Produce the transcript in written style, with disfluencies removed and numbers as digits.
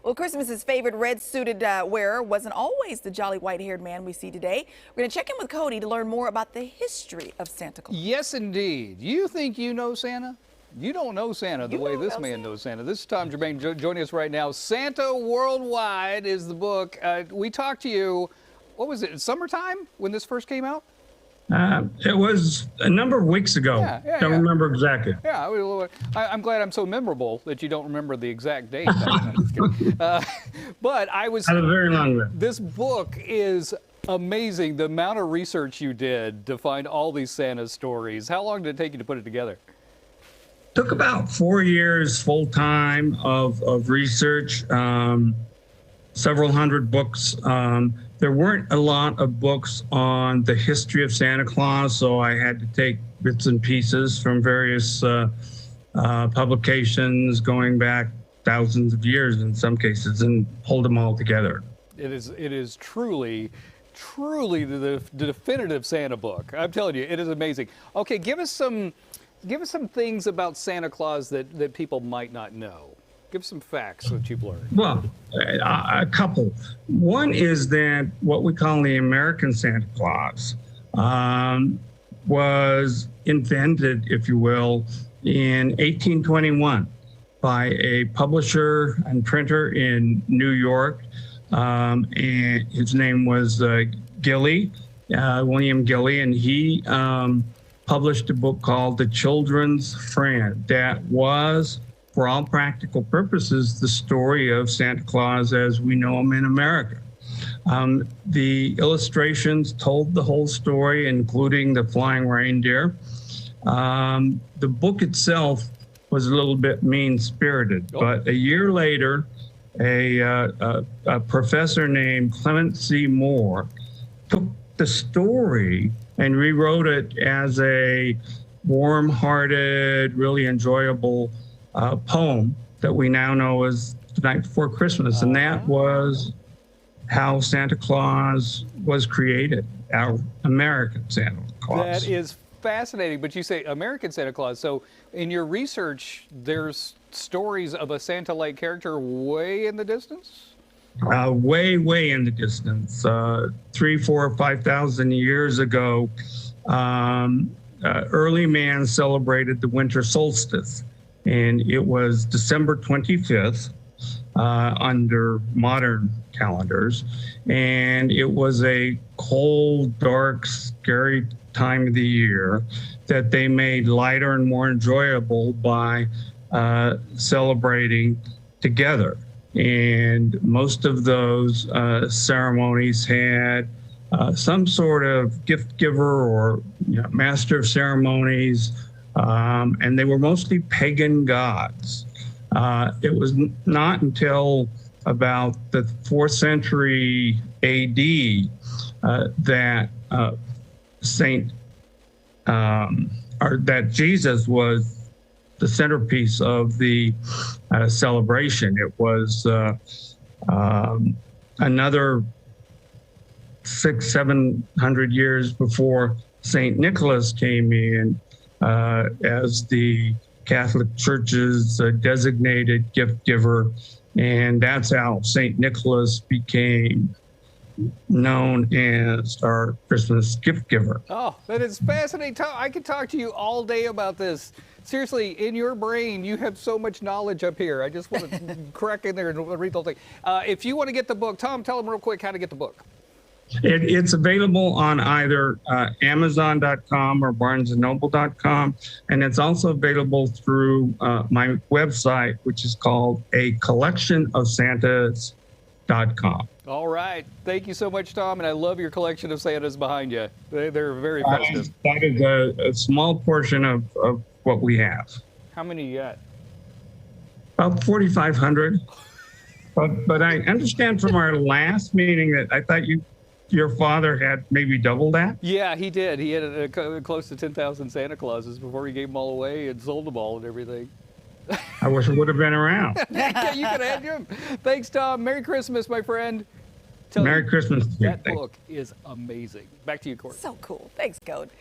Well, Christmas's favorite red-suited wearer wasn't always the jolly white-haired man we see today. We're going to check in with Cody to learn more about the history of Santa Claus. Yes, indeed. You think you know Santa? You don't know Santa the way this man knows Santa. This is Tom Germain joining us right now. Santa Worldwide is the book. We talked to you, what was it, summertime when this first came out? It was a number of weeks ago. Don't remember exactly. Yeah, I'm glad I'm so memorable that you don't remember the exact date. But I was. Had a very long list. This book is amazing. The amount of research you did to find all these Santa stories. How long did it take you to put it together? Took about 4 years full time of research. Several hundred books. There weren't a lot of books on the history of Santa Claus, so I had to take bits and pieces from various publications going back thousands of years in some cases and hold them all together. It is truly the definitive Santa book. I'm telling you, it is amazing. Okay, give us some things about Santa Claus that people might not know. Give some facts that you've learned. Well, a couple. One is that what we call the American Santa Claus was invented, if you will, in 1821 by a publisher and printer in New York. And his name was Gilly, William Gilly, and he published a book called The Children's Friend that was, for all practical purposes, the story of Santa Claus as we know him in America. The illustrations told the whole story, including the flying reindeer. The book itself was a little bit mean-spirited, but a year later, a professor named Clement C. Moore took the story and rewrote it as a warm-hearted, really enjoyable poem that we now know as The Night Before Christmas. And that was how Santa Claus was created, our American Santa Claus. That is fascinating, but you say American Santa Claus. So in your research, there's stories of a Santa-like character way in the distance? Way in the distance. 3,000, 4,000, 5,000 years ago, early man celebrated the winter solstice. And it was December 25th under modern calendars. And it was a cold, dark, scary time of the year that they made lighter and more enjoyable by celebrating together. And most of those ceremonies had some sort of gift giver or master of ceremonies. And they were mostly pagan gods. It was not until about the 4th century AD that that Jesus was the centerpiece of the celebration. It was another 600-700 years before Saint Nicholas came in as the Catholic Church's designated gift giver. And that's how St. Nicholas became known as our Christmas gift giver. Oh, that is fascinating. I could talk to you all day about this. Seriously, in your brain, you have so much knowledge up here. I just want to crack in there and read the whole thing. If you want to get the book, Tom, tell them real quick how to get the book. It's available on either Amazon.com or BarnesandNoble.com, and it's also available through my website, which is called acollectionofsantas.com. All right. Thank you so much, Tom, and I love your collection of Santas behind you. They're very festive. That is a small portion of what we have. How many you got? About 4,500. But I understand from our last meeting that I thought your father had maybe double that? Yeah, he did. He had close to 10,000 Santa Clauses before he gave them all away and sold them all and everything. I wish I would have been around. You could have had him. Thanks, Tom. Merry Christmas, my friend. Merry Christmas. That book is amazing. Back to you, Courtney. So cool. Thanks, Cody.